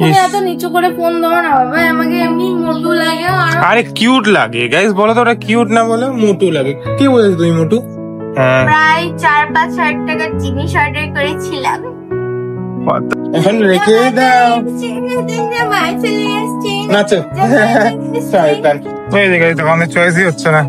তুমি এত নিচু করে ফোন দাও না বাবা, আমাকে এমনি মোটু লাগে। আরে কিউট লাগে গাইস, বলো তো ওটা কিউট না বলে মোটু লাগে। কি বলেছো তুমি মোটু? প্রায় 4-5 হাজার টাকার জিনিস অর্ডার করেছিলাম, এখন রেখে দাও। নাচো শয়তান। এই যে গাইস তোমাদের চয়েসই হচ্ছে না,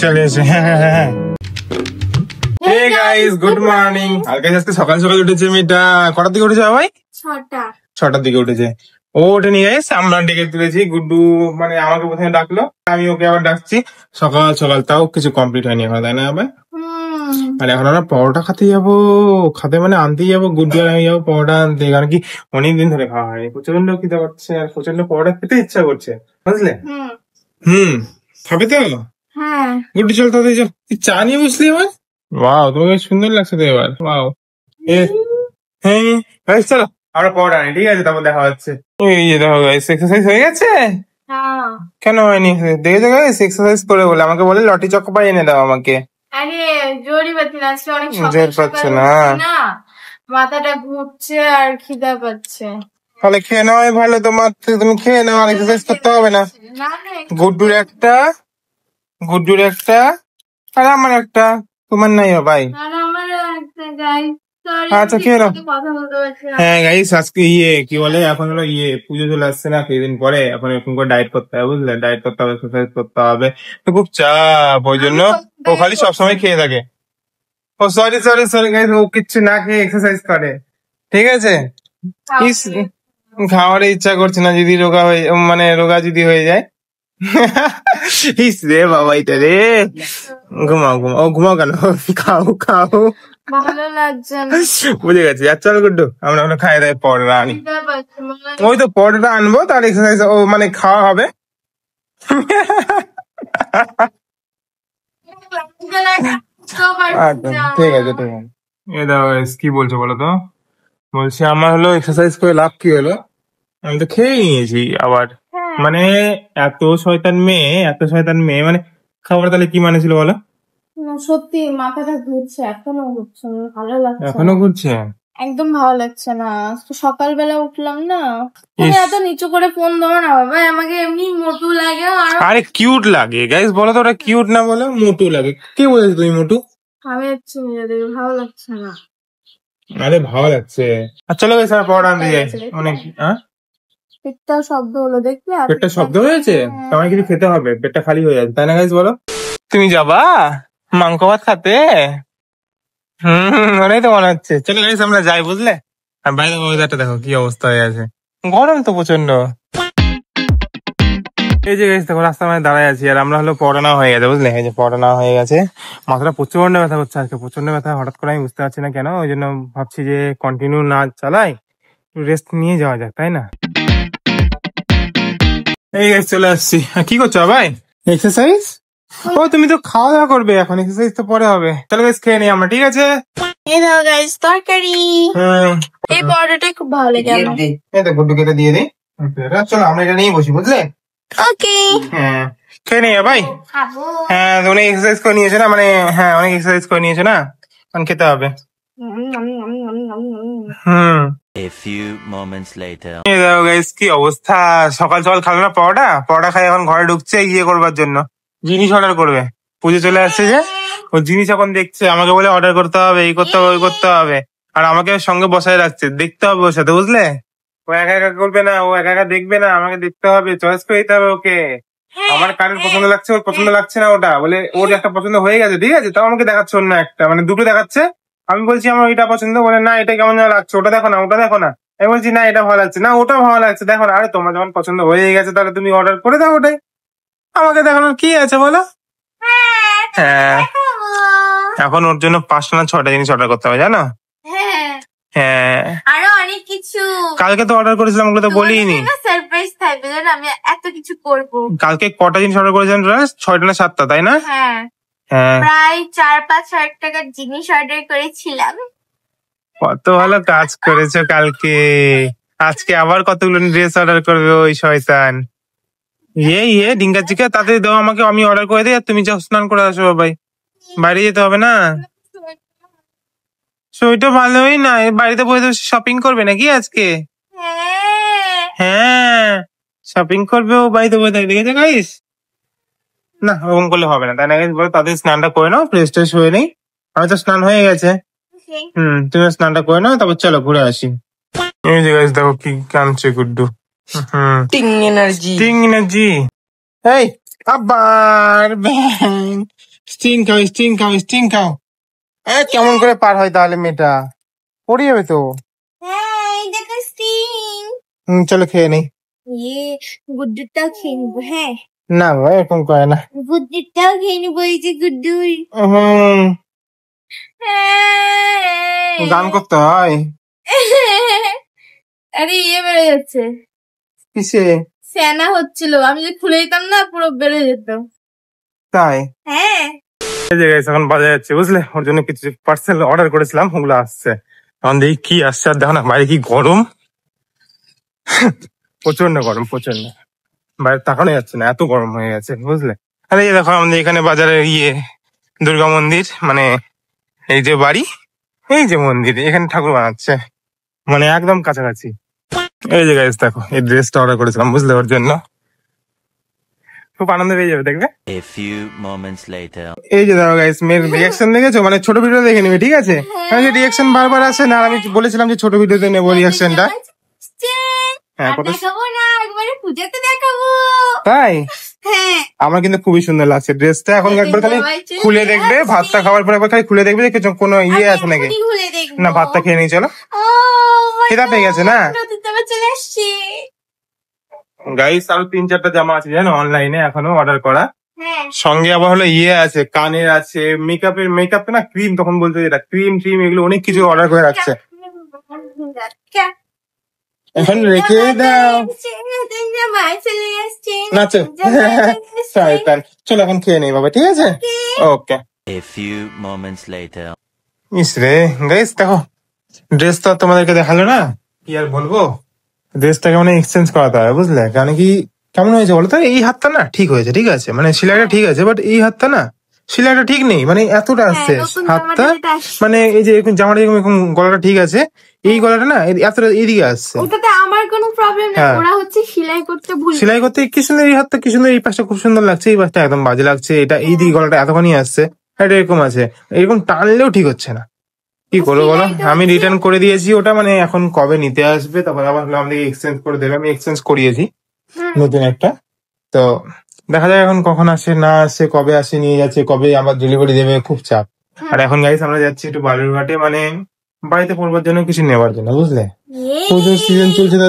চলে এসে। Hey guys good morning. আর গাইস আজকে সকাল সকাল উঠেছে মেয়েটা। কটার দিকে উঠেছে ভাই? 6টার দিকে উঠেছে। ও ওঠেনি গাইস, আমরা ডেকে তুলেছি। গুড্ডু মানে আমাকে প্রথমে ডাকলো, আমি ওকে আবার ডাকছি। সকাল সকাল তাও কিছু কমপ্লিট হয়নি এখন, তাই না ভাই? আর এখন আমরা পরোটা খেতে যাবো, মানে আনতেই যাবো। গুড্ডু আর আমি যাবো পরোটা আনতে, কারণ কি অনেকদিন ধরে খাওয়া হয়নি। প্রচন্ড খিদে পাচ্ছে আর প্রচন্ড পরোটা খেতে ইচ্ছা করছে, বুঝলে? খাবে তো? গুড্ডু চল তাদের চল, চা নিয়ে বুঝলি এবার। ওয়াও, তোমাকে সুন্দর লাগছে তো এবার। ওয়াও, হ্যাঁ চলো আমরা পরোটা আনি, ঠিক আছে? তারপর দেখা হচ্ছে। এই যে দেখো গাইস, এক্সারসাইজ হয়ে গেছে? কেন হয়নি? দেখেছো গাইস, এক্সারসাইজ করে বলে আমাকে বলে লটি চকোপাই এনে দাও আমাকে। আরে জোরই পাচ্ছি না, আজকে অনেক জোর পাচ্ছে না, মাথাটা ঘুরছে আর খিদা পাচ্ছে। তাহলে খেয়ে নেওয়াই ভালো তোমার, তুমি খেয়ে নাও, আর এক্সারসাইজ করতে হবে না। গুড্ডুর একটা আর আমার একটা, তোমার নাই ভাই? আচ্ছা খেয়ে নাও। হ্যাঁ গাইস আজকে কি বলে, এখন হলো পুজো চলে আসছে না কিছুদিন পরে, এখন এরকম করে ডায়েট করতে হবে, বুঝলে? ডায়েট করতে হবে, এক্সারসাইজ করতে হবে, তো খুব চাপ। ওই জন্য ও খালি সবসময় খেয়ে থাকে। ও সরি গাইস, ও কিচ্ছু না খেয়ে এক্সারসাইজ করে, ঠিক আছে? খাওয়ার ইচ্ছা করছে না, যদি রোগা হয়ে মানে রোগা যদি হয়ে যায়। ইস রে বাবা, এটা রে। ঘুমাও কেন? খাও। ভালো লাগছে না। বুঝে গেছি। আর চল গুড্ডু, আমরা খাই দাই পরোটা আনি। ওই তো পরোটা আনবো, তার এক্সারসাইজ মানে খাওয়া হবে। ঠিক আছে। এ দাও, কি বলছো বলো তো? বলছি আমার হলো এক্সারসাইজ করে লাভ কি হলো? আমি তো খেয়ে নিয়েছি আবার। মানে এত শয়তান মেয়ে মানে খাবার তাহলে কি মানে ছিল বলো? সত্যি মাথাটা ঘুরছে, এখনো ঘুরছে, ভালো লাগছে। এখনো ঘুরছে? একদম ভালো লাগছে না। সকালবেলা উঠলাম না, তুমি এত নিচু করে ফোন দাও না বাবা, আমাকে এমনি মোটু লাগে। আরে কিউট লাগে গাইস, বলো তো ওটা কিউট না বলে মোটু লাগে। কি বলেছো তুমি মোটু? আমি হচ্ছে নিজেদের ভালো লাগছে না। আরে ভালো লাগছে। আচ্ছা চলো গাইস, আর পরোটা আনতে যাই। অনেক পেটটা শব্দ হলো, দেখলে? পেটটা শব্দ হয়েছে, তোমায় কিছু খেতে হবে, পেটটা খালি হয়ে যাবে, তাই না গাইস বলো? তুমি যাবা মাংস ভাত খাতে? ওটাই তো মনে হচ্ছে। চলো গাইস আমরা যাই, বুঝলে? আর বাইরে ওয়েদারটা দেখো কি অবস্থা হয়ে আছে, গরম তো প্রচন্ড। এই যে গাইস দেখো, রাস্তার মধ্যে দাঁড়ায় আছি, আর আমরা হলো পরোটা নেওয়া হয়ে গেছে, বুঝলে? এই যে পরোটা নেওয়া হয়ে গেছে। মাথাটা প্রচন্ড ব্যথা করছে আজকে, প্রচন্ড ব্যথা। হঠাৎ করে আমি বুঝতে পারছি না কেন, ওই জন্য ভাবছি যে কন্টিনিউ না চালাই, রেস্ট নিয়ে যাওয়া যাক, তাই না? এই গাইস চলে আসছি। কি করছো ভাই? এক্সারসাইজ? ও তুমি তো খাওয়া দাওয়া করবে এখন, এক্সারসাইজ তো পরে হবে। চলো গাইস খেয়ে নিই আমরা, ঠিক আছে? এই দাও গাইস তরকারি। এই পরোটাটা খুব ভালো লাগে আমার। এই তো গুড্ডু কেটে দিয়ে দিই। চলো আমরা এটা নিয়ে বসি, বুঝলে? ওকে। হ্যাঁ খেয়ে নিই ভাই। খাবো। হ্যাঁ অনেক এক্সারসাইজ করে নিয়েছো না, মানে অনেক এক্সারসাইজ করে নিয়েছো না, এখন খেতে হবে। A few moments later. এই দেখো গাইস কি অবস্থা, সকাল সকাল খালো না পরোটা খাই, এখন ঘরে ঢুকছে করবার জন্য, জিনিস অর্ডার করবে। পুজো চলে আসছে যে, ও জিনিস এখন দেখছে, আমাকে বলে অর্ডার করতে হবে, এই করতে হবে, ওই করতে হবে। আর আমাকে সঙ্গে বসায় রাখছে, দেখতে হবে ওর সাথে, বুঝলে? ও একা একা করবে না, ও একা একা দেখবে না, আমাকে দেখতে হবে, চয়েস করে দিতে হবে ওকে। আমার কারোর পছন্দ লাগছে, ওর পছন্দ লাগছে না, ওটা বলে ওর একটা পছন্দ হয়ে গেছে, ঠিক আছে? তাও আমাকে দেখাচ্ছে অন্য একটা, মানে দুটো দেখাচ্ছে। আমি বলছি আমার এটা পছন্দ, বলে না এটা কেমন যেন লাগছে, ওটা দেখো না, ওটা দেখো না। আমি বলছি না এটা ভালো লাগছে না, ওটা ভালো লাগছে, দেখো না। আরে তোমার যখন পছন্দ হয়ে গেছে, তাহলে তুমি অর্ডার করে দাও ওটাই, আমাকে দেখানোর কি আছে বলো? হ্যাঁ এখন ওর জন্য 5টা না 6টা জিনিস অর্ডার করতে হবে, জানো? হ্যাঁ আরো অনেক কিছু। কালকে তো অর্ডার করেছিলাম, ওগুলো তো বলিনি। সারপ্রাইজ থাকবে, জানো আমি এত কিছু করবো। কালকে কটা জিনিস অর্ডার করেছিলাম? 6টা না 7টা, তাই না? হ্যাঁ প্রায় 4-5 হাজার টাকার জিনিস অর্ডার করেছিলাম। কত ভালো কাজ করেছো কালকে। আজকে আবার কতগুলো ড্রেস অর্ডার করবে ওই শয়তান। ডিঙ্কা চিকা তাড়াতাড়ি দাও আমাকে, আমি অর্ডার করে দিই, আর তুমি যাও স্নান করে আসো। বাবাই বাইরে যেতে হবে না? সেটা ভালোই না, বাড়িতে বসে শপিং করবে নাকি আজকে? হ্যাঁ শপিং করবে ও বাড়িতে বসে থাকে, দেখেছো গাইস? না ওরকম করলে হবে না, তাই না guys? বলো তাদের স্নানটা করে নাও, ফ্রেশ ট্রেশ হয়ে নেই। আমার তো স্নান হয়ে গেছে। তুমি স্নানটা করে নাও, তারপর চলো ঘুরে আসি। এই যে গাইস দেখো কি কাঁদছে গুড্ডু। টিং এনার্জি। Sting energy. এই আবার ব্যাং। স্টিং খাও, স্টিং খাও, স্টিং খাও। কেমন করে পার হয় তাহলে মেয়েটা? পড়ে যাবে তো। হ্যাঁ এই দেখো স্টিং। চলো খেয়ে নেই। গুড্ডুটাও খেয়ে নিবো। হ্যাঁ না বাবা এরকম করে না। গুড্ডুটাও খেয়ে নিবো, এই যে গুড্ডুই। গান করতে হয়। আরে বেড়ে যাচ্ছে। কিসে? ফেনা হচ্ছিল, আমি যে খুলে দিতাম না পুরো বেড়ে যেত। তাই? হ্যাঁ এই যে guys, এখন বাজারে যাচ্ছে বুঝলে, ওর জন্য কিছু পার্সেল অর্ডার করেছিলাম, ওগুলো আসছে। এখন দেখি কি আসছে। আর দেখো না বাইরে কি গরম, প্রচন্ড গরম, প্রচন্ড। বাইরে তাকানো যাচ্ছে না, এত গরম হয়ে গেছে বুঝলে। আরে এই দেখো আমাদের এখানে বাজারে দুর্গা মন্দির, মানে এই যে বাড়ি, এই যে মন্দির, এখানে ঠাকুর বানাচ্ছে, মানে একদম কাছাকাছি। এই যে গাইস দেখো এই ড্রেসটা অর্ডার করেছিলাম বুঝলে, ওর জন্য খুব আনন্দ পেয়ে যাবে দেখবে। A few moments later. এই যে দেখো গাইস মেয়ের রিয়াকশন দেখেছো, মানে ছোট ভিডিও দেখে নেবে ঠিক আছে, কারণ যে রিয়াকশন বারবার আসে না, আর আমি বলেছিলাম যে ছোট ভিডিওতে নেবো রিয়াকশনটা। হ্যাঁ কত দেখাবো না, একবারে পূজাতে দেখাবো। তাই? হ্যাঁ আমার কিন্তু খুবই সুন্দর লাগছে ড্রেসটা। এখন একবার খালি খুলে দেখবে, ভাতটা খাওয়ার পর একবার খালি খুলে দেখবে যে কিছু কোনো আছে নাকি। খুলে দেখবো। না ভাতটা খেয়ে নিই চলো, খিদা পেয়ে গেছে না। চলে আসছি। গাইস আরো 3-4টা জামা আছে জানো অনলাইনে এখনো অর্ডার করা। হ্যাঁ সঙ্গে আবার হলো আছে, কানের আছে, মেকআপ না ক্রিম, তখন বলতে যেটা ক্রিম এগুলো অনেক কিছু অর্ডার করে রাখছে। এখন রেখে দাও না, চলো এখন খেয়ে নেই বাবা ঠিক আছে। ওকে। A few moments later. ইস রে গাইস দেখো ড্রেস তো তোমাদেরকে দেখালো না, কি আর বলবো। ড্রেসটাকে মানে এক্সচেঞ্জ করাতে হবে বুঝলে, কারণ কি কেমন হয়েছে বলো তো, এই হাতটা না ঠিক হয়েছে, ঠিক আছে মানে সেলাইটা ঠিক আছে, বাট এই হাতটা না সেলাইটা ঠিক নেই, মানে এতটা আসছে হাতটা, মানে এই যে এরকম জামাটা এরকম গলাটা ঠিক আছে, এই গলাটা না এতটা এইদিকে আসছে। ওটাতে আমার কোনো প্রবলেম নেই, ওরা হচ্ছে সেলাই করতে ভুল। সেলাই করতে কি সুন্দর, এই হাতটা কি সুন্দর, এই পাশটা খুব সুন্দর লাগছে, এই পাশটা একদম বাজে লাগছে, এটা এই দিকে গলাটা এতখানি আসছে, এটা এরকম আছে, এরকম টানলেও ঠিক হচ্ছে না। কি করবো বলো, আমি রিটার্ন করে দিয়েছি ওটা, মানে এখন কবে নিতে আসবে, তারপর আবার আমাদেরকে এক্সচেঞ্জ করে দেবে, আমি এক্সচেঞ্জ করিয়েছি নতুন একটা। তো দেখা যায় এখন কখন আসে না আসে, কবে আসে নিয়ে যাচ্ছে, কবে আবার ডেলিভারি দেবে, খুব চাপ। আর এখন গাইস আমরা যাচ্ছি একটু বালুরঘাটে, মানে বাড়িতে পড়বার জন্য কিছু নেওয়ার জন্য বুঝলে, পুজোর সিজন চলছে, তো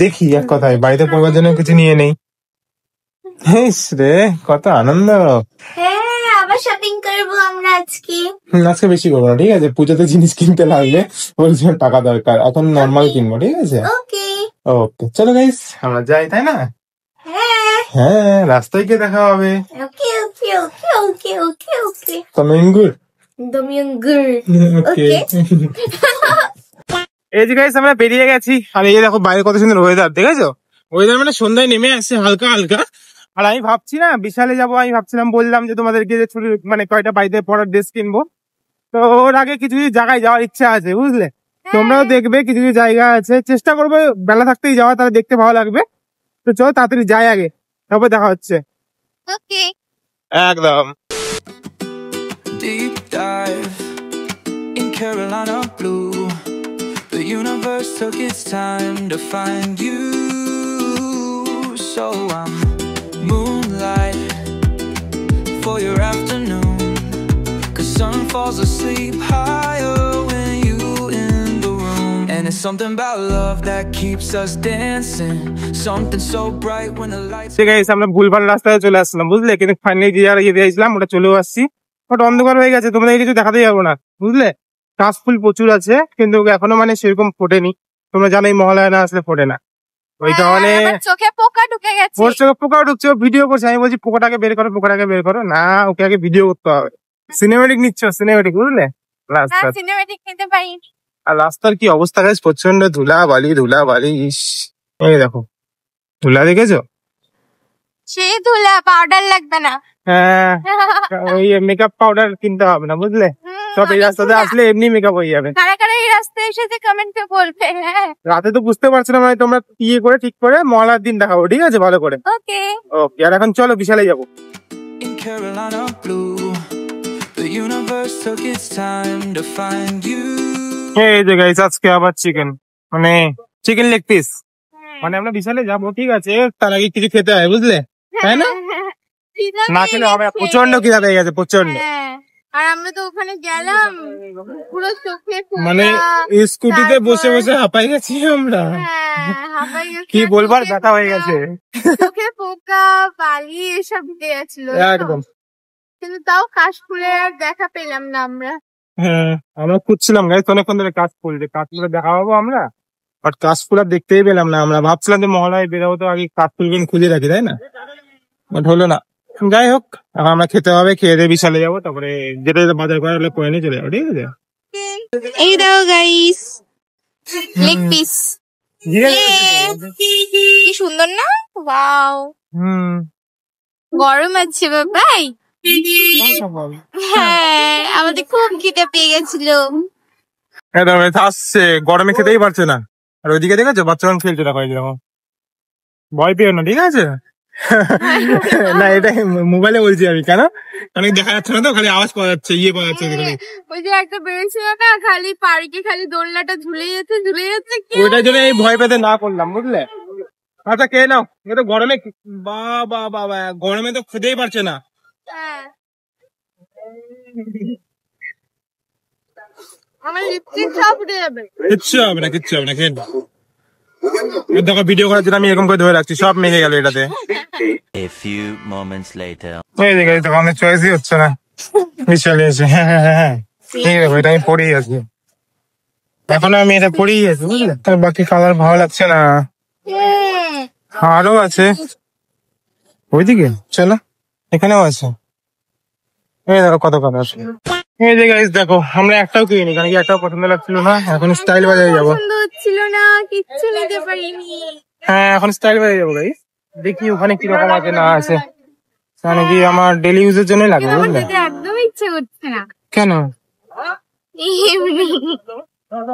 দেখি এক কথায় বাড়িতে পড়বার জন্য কিছু নিয়ে নেই। রে কত আনন্দ। আবার শপিং করবো আমরা আজকে। আজকে বেশি করবো না ঠিক আছে, পুজোতে জিনিস কিনতে লাগলে ওর জন্য টাকা দরকার, এখন নর্মাল কিনবো ঠিক আছে। ওকে ওকে চলো গাইস আমরা যাই, তাই না? হ্যাঁ রাস্তায় গিয়ে দেখা হবে। ওকে ওকে ওকে ওকে ওকে ওকে কামিং গুড। ওকে এই যে গাইস আমরা বেরিয়ে গেছি, আর এই দেখো বাইরে কত সুন্দর ওয়েদার, দেখেছো? ওয়েদার মানে সন্ধ্যায় নেমে আসছে হালকা হালকা। আর আমি ভাবছি না বিশালে যাবো, আমি ভাবছিলাম বললাম যে তোমাদেরকে যে ছোট মানে কয়টা বাড়িতে পড়ার ড্রেস কিনবো, তো ওর আগে কিছু কিছু জায়গায় যাওয়ার ইচ্ছা আছে বুঝলে, তোমরাও দেখবে কিছু কিছু জায়গা আছে, চেষ্টা করবে বেলা থাকতেই যাওয়া, তাহলে দেখতে ভালো লাগবে। তো চলো তাড়াতাড়ি যাই আগে, তারপর দেখা হচ্ছে। ওকে একদম। Deep dive in Carolina blue. The universe took its time to find you. So I'm moonlight for your afternoon. 'Cause sun falls asleep higher when you in the room. And it's something about love that keeps us dancing. Something so bright when the lights. ঠিক আছে আমরা ভুলভাল রাস্তায় চলে আসলাম বুঝলে, কিন্তু finally যে জায়গায় দিয়েছিলাম ওটা চলেও আসছি, ওটা অন্ধকার হয়ে গেছে, তোমাদের কিছু দেখাতে যাবো না বুঝলে। কাশফুল প্রচুর আছে কিন্তু এখনো মানে সেরকম ফোটেনি, তোমরা জানো এই মহালয়া না আসলে ফোটে না, ওই কারণে চোখে পোকা ঢুকে গেছে। ওর চোখে পোকা ঢুকছে, ভিডিও করছে, আমি বলছি পোকাটাকে বের করো, পোকাটাকে বের করো, না ওকে আগে ভিডিও করতে হবে, সিনেমেটিক নিচ্ছ, সিনেমেটিক বুঝলে রাস্তা। সিনেমেটিক নিতে পারি। আর রাস্তার কি অবস্থা গাইস, প্রচন্ড ধুলা বালি, ইস এই দেখো ধুলা দেখেছো? সে ধুলা, পাউডার লাগবে না। হ্যাঁ ওই মেকআপ পাউডার কিনতে হবে না বুঝলে। সব এই রাস্তাতে আসলে এমনি মেকআপ হয়ে যাবে। কারা কারা এই রাস্তায় এসেছে কমেন্টে বলবে। হ্যাঁ রাতে তো বুঝতে পারছো না, মানে তোমরা ইয়ে করে ঠিক করে মহলার দিন দেখাবো, ঠিক আছে ভালো করে। ওকে ওকে, আর এখন চলো বিশালে যাবো। In Carolina blue, the universe took its time to find you. এই যে গাইস আজকে আবার চিকেন, মানে চিকেন লেগ পিস, মানে আমরা বিশালে যাবো, ঠিক আছে, তার আগে কিছু খেতে হয় বুঝলে, তাই না? না খেলে হবে, প্রচন্ড খিদা পেয়ে গেছে, প্রচন্ড। হ্যাঁ, আর আমরা তো ওখানে গেলাম পুরো চোখে ফোকা, মানে স্কুটিতে বসে বসে হাঁপাই গেছি আমরা, হ্যাঁ, হাঁপাই গেছি, কি বলবার, ব্যথা হয়ে গেছে, চোখে ফোকা, বালি এসব উঠে গেছিল একদম। কিন্তু তাও কাশফুলের আর দেখা পেলাম না আমরা। হ্যাঁ আমরা খুঁজছিলাম গাইস অনেকক্ষণ ধরে কাশফুল, যে কাশফুলে দেখা পাবো আমরা, বাট কাশফুল আর দেখতেই পেলাম না। আমরা ভাবছিলাম যে মহলায় বেরোবো তো আগে কাশফুলগুলো খুঁজে রাখি, তাই না? বাট হলো না। যাই হোক, এখন আমরা খেতে হবে, খেয়ে দিয়ে বিশালে যাবো, তারপরে যেটা যেটা বাজার করা হলে করে নিয়ে চলে যাবো, ঠিক আছে? এই দাও গাইস লেগ পিস, কি সুন্দর না? ওয়াও, গরম আছে বাবাই। হ্যাঁ আমাদের খুব খিদে পেয়ে গেছিল। আসছে, গরমে খেতেই পারছে না। আর ওইদিকে দেখেছো বাচ্চারা খেলছে, দেখো এরকম, ভয় পেও না, ঠিক আছে? না এটা মোবাইলে বলছি আমি, কেন অনেক দেখা যাচ্ছে না তো, খালি আওয়াজ পাওয়া যাচ্ছে, ইয়ে পাওয়া যাচ্ছে। ওই যে একটা বেড়েছিল না, খালি পার্কে খালি দোলনাটা ঝুলে যাচ্ছে ঝুলে যাচ্ছে, ওইটার জন্য এই ভয় পেতে না করলাম, বুঝলে? আচ্ছা কে নাও, এটা তো গরমে, বাবা বাবা গরমে তো খেতেই পারছে না। আমার লিপস্টিক সব উঠে যাবে। কিচ্ছু হবে না, কিচ্ছু হবে না, খেয়ে নাও। দেখো ভিডিও করার জন্য আমি এরকম করে ধরে রাখছি, সব মেঘে গেল এটাতে। A few moments later. এই দেখে তো আমাদের চয়েসই হচ্ছে না, বিশালে এসে। হ্যাঁ হ্যাঁ হ্যাঁ ঠিক আছে, এটা আমি পরেই আছি, এখন আমি এটা পরেই আছি, বুঝলে? তার বাকি কালার ভালো লাগছে না, আরো আছে ওইদিকে, চলো এখানেও আছে। এই দেখো কত কালার। এই যে গাইস দেখো, আমরা একটাও কিনি, কারণ কি একটাও পছন্দ লাগছিল না। এখন স্টাইল বাজারে যাবো, পছন্দ হচ্ছিল না, কিচ্ছু নিতে পারিনি। হ্যাঁ এখন স্টাইল বাজারে যাবো গাইস, দেখি ওখানে কিরকম আছে না আছে, কারণ কি আমার ডেলি ইউজের জন্যই লাগবে, আমার বুঝলে? যেতে একদম ইচ্ছে করছে না। কেন, এমনি।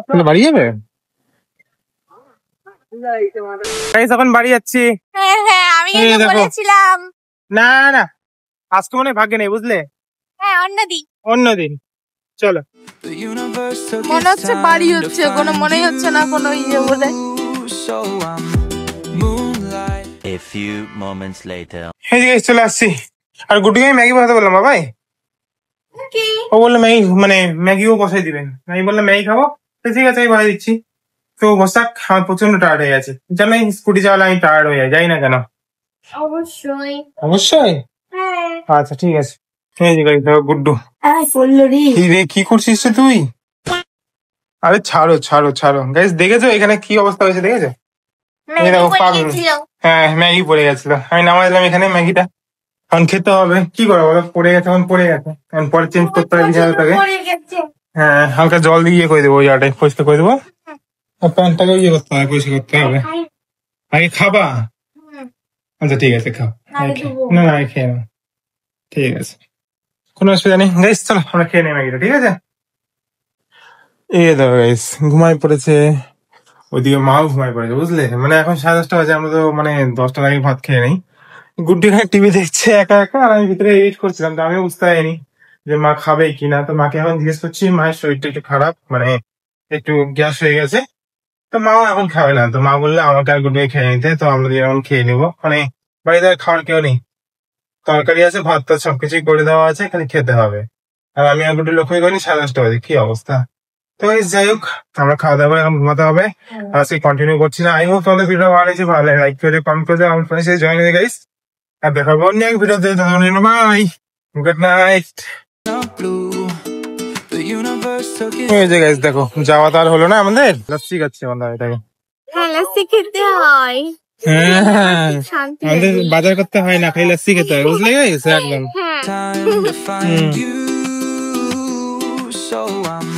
তাহলে বাড়ি যাবে? গাইস এখন বাড়ি যাচ্ছি। হ্যাঁ হ্যাঁ আমি এই কিন্তু দেখো। বলেছিলাম। না না আজকে মনে হয় ভাগ্যে নেই, বুঝলে? হ্যাঁ অন্যদিন অন্যদিন চলো। The universe took মনে its হচ্ছে বাড়ি time to হচ্ছে, কোনো find মনেই হচ্ছে না কোনো ইয়ে বলে। you. So I'm moonlight. A few moments later. এই যে চলে আসছি, আর গুটিকে আমি ম্যাগি বানাতে বললাম বাবাই, ও বললো ম্যাগি, মানে ম্যাগিও বসাই দিবেন। আমি বললাম ম্যাগি খাবো, তো ঠিক আছে আমি বানিয়ে দিচ্ছি। তো বসাক, আমার প্রচন্ড টায়ার্ড হয়ে গেছে, জানোই স্কুটি চালালে আমি টায়ার্ড হয়ে যাই, যাই না কেন? অবশ্যই। অবশ্যই, হ্যাঁ আচ্ছা ঠিক আছে। এই যে গাড়ি গুড্ডু, ফুলরি কি রে কি করছিস রে তুই? আরে ছাড়ো ছাড়ো ছাড়ো গাইস, দেখেছো এখানে কি অবস্থা হয়েছে, দেখেছো? এই দেখো পাগল, হ্যাঁ ম্যাগি পড়ে গেছিল, আমি নামাই দিলাম এখানে ম্যাগিটা, এখন খেতে হবে, কি করবো বলো, পড়ে গেছে এখন পড়ে গেছে, এখন পরে চেঞ্জ করতে হবে বিছানাটাকে। হ্যাঁ হালকা জল দিয়ে ইয়ে করে দেবো, ওই জায়গাটায় পরিষ্কার করে দেবো, আর প্যান্টটাকে ইয়ে করতে হবে, পরিষ্কার করতে হবে। আগে খাবা? আচ্ছা ঠিক আছে খাও, না না আমি খেয়ে নাও, ঠিক আছে কোনো অসুবিধা নেই। গাইস চলো আমরা খেয়ে নেই ম্যাগিটা, ঠিক আছে? এই দেখো গাইস ঘুমাই পড়েছে, ওইদিকে মাও ঘুমাই পড়েছে, বুঝলে? মানে এখন 10:30 বাজে, আমরা তো মানে 10টার আগে ভাত খেয়ে নেই। গুড্ডি এখানে টিভি দেখছে একা একা, আর আমি ভিতরে এডিট করছিলাম, তো আমিও বুঝতে পারিনি যে মা খাবে কিনা। তো মাকে এখন জিজ্ঞেস করছি, মায়ের শরীরটা একটু খারাপ, মানে একটু গ্যাস হয়ে গেছে, তো মাও এখন খাবে না। তো মা বললে আমাকে আর গুড্ডিকে খেয়ে নিতে, তো আমরা এখন খেয়ে নিবো, মানে বাড়িতে আর খাওয়ার কেউ নেই, তরকারি আছে, ভাত টাত সবকিছুই করে দেওয়া আছে, খালি খেতে হবে। আর আমি আর গুড্ডি লক্ষ্যই করিনি 10:30 বাজে, কি অবস্থা। তো যাই হোক, আমরা খাওয়া দাওয়া করে এখন ঘুমাতে হবে, আজকে কন্টিনিউ করছি না। আই হোপ তোমাদের ভিডিও ভালো লাগছে, ভালো লাইক করে কমেন্ট করে আমার ফ্রেন্ডের সাথে জয়েন হয়ে গাইস, আর দেখাবো অন্য এক ভিডিওতে। Bye, good night. Blue. The universe took its ওই যে গাইস দেখো, যাওয়া তো আর হলো না আমাদের, লস্যি খাচ্ছি আমরা এটাকে। হ্যাঁ লস্যি খেতে হয়, হ্যাঁ শান্তি আমাদের লাগে। বাজার করতে হয় না, খালি লস্যি খেতে হয়, বুঝলে গাইস? একদম হ্যাঁ time to find you. So I'm